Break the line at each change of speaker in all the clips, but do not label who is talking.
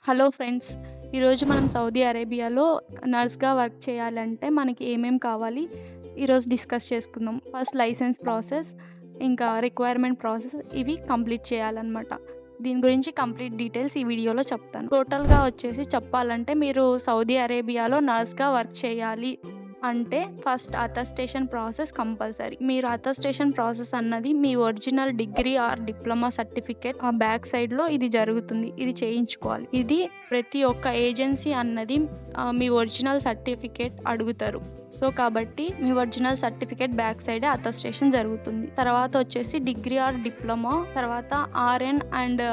Hello friends. ఈరోజు మనం Saudi అరేబియాలో నర్స్‌గా వర్క్ చేయాలంటే మనకి ఏమేం కావాలి ఈరోజు డిస్కస్ చేసుకుందాం. ఫస్ట్ లైసెన్స్ ప్రాసెస్, ఇంకా రిక్వైర్మెంట్ ప్రాసెస్ ఇవి కంప్లీట్ చేయాలనమాట. దీని గురించి కంప్లీట్ డీటెయిల్స్ ఈ వీడియోలో చెప్తాను. టోటల్‌గా వచ్చేసి చెప్పాలంటే మీరు సౌదీ అరేబియాలో నర్స్‌గా వర్క్ చేయాలి అంటే ఫస్ట్ అటెస్టేషన్ ప్రాసెస్ కంపల్సరీ. మీరు అటెస్టేషన్ ప్రాసెస్ అన్నది మీ original degree or diploma certificate ఆ బ్యాక్ సైడ్‌లో ఇది జరుగుతుంది. ఇది చేయించుకోవాలి. ఇది ప్రతి ఒక్క ఏజెన్సీ అన్నది మీ ఒరిజినల్ సర్టిఫికేట్ అడుగుతారు. సో కాబట్టి మీ ఒరిజినల్ సర్టిఫికేట్ బ్యాక్ సైడే అటెస్టేషన్ జరుగుతుంది. తర్వాత వచ్చేసి డిగ్రీ ఆర్ డిప్లొమా, తర్వాత ఆర్ఎన్ అండ్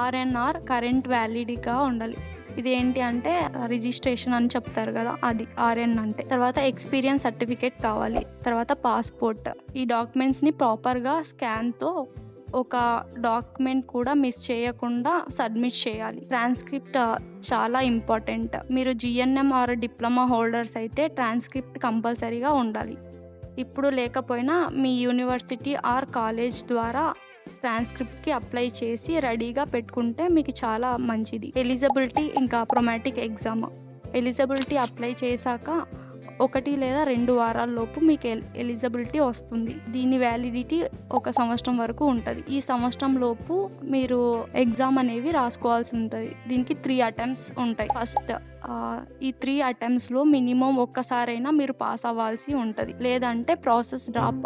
ఆర్ఎన్ఆర్ కరెంట్ వ్యాలిడ్‌గా ఉండాలి. ఇది ఏంటి అంటే రిజిస్ట్రేషన్ అని చెప్తారు కదా, అది ఆర్ఎన్ అంటే. తర్వాత ఎక్స్పీరియన్స్ సర్టిఫికేట్ కావాలి. తర్వాత పాస్పోర్ట్. ఈ డాక్యుమెంట్స్ని ప్రాపర్గా స్కాన్తో ఒక డాక్యుమెంట్ కూడా మిస్ చేయకుండా సబ్మిట్ చేయాలి. ట్రాన్స్క్రిప్ట్ చాలా ఇంపార్టెంట్. మీరు జిఎన్ఎం ఆర్ డిప్లొమా హోల్డర్స్ అయితే ట్రాన్స్క్రిప్ట్ కంపల్సరీగా ఉండాలి. ఇప్పుడు లేకపోయినా మీ యూనివర్సిటీ ఆర్ కాలేజ్ ద్వారా ట్రాన్స్క్రిప్ట్కి అప్లై చేసి రెడీగా పెట్టుకుంటే మీకు చాలా మంచిది. ఎలిజిబిలిటీ ఇంకా ప్రొమాటిక్ ఎగ్జామ్. ఎలిజిబిలిటీ అప్లై చేశాక 1 లేదా 2 వారాల్లోపు మీకు ఎలిజిబిలిటీ వస్తుంది. దీని వ్యాలిడిటీ 1 సంవత్సరం వరకు ఉంటుంది. ఈ సంవత్సరం లోపు మీరు ఎగ్జామ్ అనేవి రాసుకోవాల్సి ఉంటుంది. దీనికి 3 అటెంప్ట్స్ ఉంటాయి. ఫస్ట్ ఈ 3 అటెంప్ట్స్లో మినిమం ఒక్కసారైనా మీరు పాస్ అవ్వాల్సి ఉంటుంది, లేదంటే ప్రాసెస్ డ్రాప్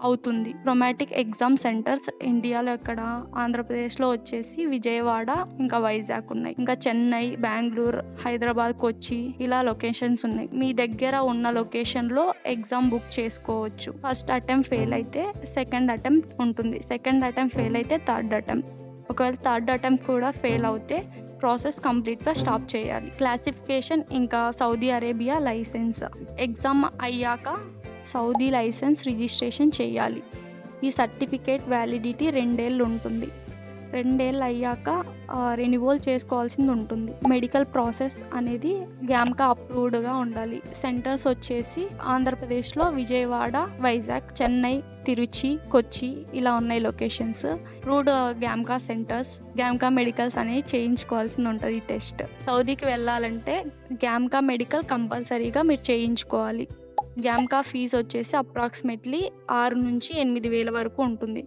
అవుతుంది. ప్రొమాటిక్ ఎగ్జామ్ సెంటర్స్ ఇండియాలో ఎక్కడ, ఆంధ్రప్రదేశ్లో వచ్చేసి విజయవాడ ఇంకా వైజాగ్ ఉన్నాయి. ఇంకా చెన్నై, బెంగళూరు, హైదరాబాద్, కొచ్చి ఇలా లొకేషన్స్ ఉన్నాయి. మీ దగ్గర ఉన్న లొకేషన్లో ఎగ్జామ్ బుక్ చేసుకోవచ్చు. ఫస్ట్ అటెంప్ట్ ఫెయిల్ అయితే సెకండ్ అటెంప్ట్ ఉంటుంది. సెకండ్ అటెంప్ట్ ఫెయిల్ అయితే థర్డ్ అటెంప్ట్. ఒకవేళ థర్డ్ అటెంప్ట్ కూడా ఫెయిల్ అవుతే ప్రాసెస్ కంప్లీట్గా స్టాప్ చేయాలి. క్లాసిఫికేషన్ ఇంకా సౌదీ అరేబియా లైసెన్స్. ఎగ్జామ్ అయ్యాక సౌదీ లైసెన్స్ రిజిస్ట్రేషన్ చేయాలి. ఈ సర్టిఫికేట్ వ్యాలిడిటీ 2 ఏళ్ళు ఉంటుంది. 2 ఏళ్ళు అయ్యాక రెన్యువల్ చేసుకోవాల్సింది ఉంటుంది. మెడికల్ ప్రాసెస్ అనేది గ్యామ్కా అప్రూవ్డ్గా ఉండాలి. సెంటర్స్ వచ్చేసి ఆంధ్రప్రదేశ్లో విజయవాడ, వైజాగ్, చెన్నై, తిరుచి, కొచ్చి ఇలా ఉన్నాయి లొకేషన్స్. రూడ్ గ్యామ్కా సెంటర్స్, గ్యామ్కా మెడికల్స్ అనేవి చేయించుకోవాల్సింది ఉంటుంది. ఈ టెస్ట్ సౌదీకి వెళ్ళాలంటే గ్యామ్కా మెడికల్ కంపల్సరీగా మీరు చేయించుకోవాలి. గ్యామ్కా ఫీజు వచ్చేసి అప్రాక్సిమేట్లీ 6 నుంచి 8 వేల వరకు ఉంటుంది.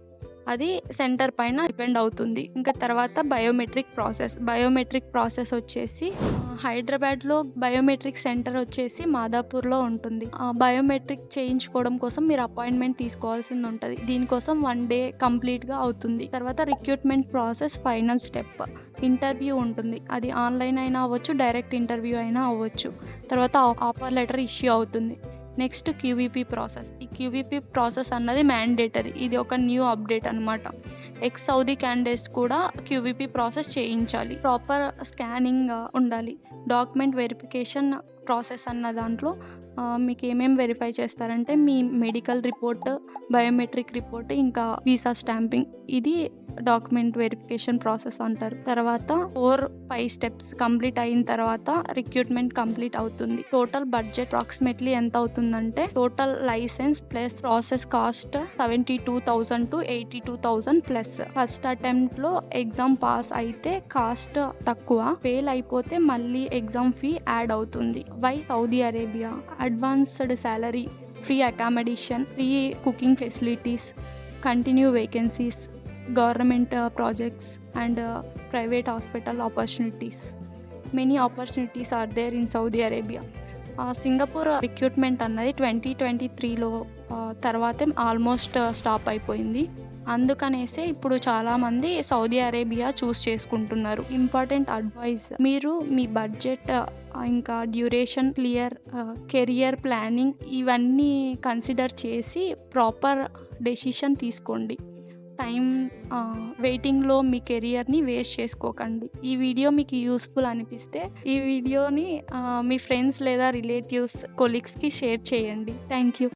అది సెంటర్ పైన డిపెండ్ అవుతుంది. ఇంకా తర్వాత బయోమెట్రిక్ ప్రాసెస్ వచ్చేసి హైదరాబాద్లో బయోమెట్రిక్ సెంటర్ వచ్చేసి మాదాపూర్లో ఉంటుంది. బయోమెట్రిక్ చేయించుకోవడం కోసం మీరు అపాయింట్మెంట్ తీసుకోవాల్సింది ఉంటుంది. దీనికోసం 1 డే కంప్లీట్గా అవుతుంది. తర్వాత recruitment process final step interview ఉంటుంది. అది ఆన్లైన్ అయినా అవ్వచ్చు, డైరెక్ట్ ఇంటర్వ్యూ అయినా అవ్వచ్చు. తర్వాత ఆఫర్ లెటర్ ఇష్యూ అవుతుంది. Next QVP process. ఈ క్యూవీపీ ప్రాసెస్ అన్నది మ్యాండేటరీ. ఇది ఒక న్యూ అప్డేట్ అనమాట. ఎక్స్ సౌదీ క్యాండిడేట్స్ కూడా క్యూవీపీ ప్రాసెస్ చేయించాలి. ప్రాపర్ స్కానింగ్ ఉండాలి. డాక్యుమెంట్ వెరిఫికేషన్ ప్రాసెస్ అన్న దాంట్లో మీకు ఏమేమి వెరిఫై చేస్తారంటే మీ మెడికల్ రిపోర్ట్, బయోమెట్రిక్ రిపోర్ట్, ఇంకా వీసా స్టాంపింగ్. ఇది డాక్యుమెంట్ వెరిఫికేషన్ ప్రాసెస్ అంటారు. తర్వాత 4-5 స్టెప్స్ కంప్లీట్ అయిన తర్వాత రిక్రూట్మెంట్ కంప్లీట్ అవుతుంది. టోటల్ బడ్జెట్ అప్రాక్సిమేట్లీ ఎంత అవుతుందంటే total license plus process cost 72,000 to 82,000 plus. First attempt లో ఎగ్జామ్ పాస్ అయితే కాస్ట్ తక్కువ, ఫెయిల్ అయిపోతే మళ్ళీ ఎగ్జామ్ ఫీ యాడ్ అవుతుంది. Why Saudi Arabia? Advanced salary, free accommodation, free cooking facilities, continue vacancies, government projects and private hospital opportunities. Many opportunities are there in Saudi Arabia. Singapore recruitment అన్నది 2023లో తర్వాతే almost stop అయిపోయింది. అందుకనేసే ఇప్పుడు చాలామంది Saudi Arabia చూస్ చేసుకుంటున్నారు. Important advice: మీరు మీ budget, ఇంకా duration, career planning ఇవన్నీ కన్సిడర్ చేసి ప్రాపర్ డెసిషన్ తీసుకోండి. వెయిటింగ్లో మీ కెరియర్ని వేస్ట్ చేసుకోకండి. ఈ వీడియో మీకు యూస్ఫుల్ అనిపిస్తే ఈ వీడియోని మీ ఫ్రెండ్స్ లేదా రిలేటివ్స్, కొలీగ్స్కి షేర్ చేయండి. Thank you.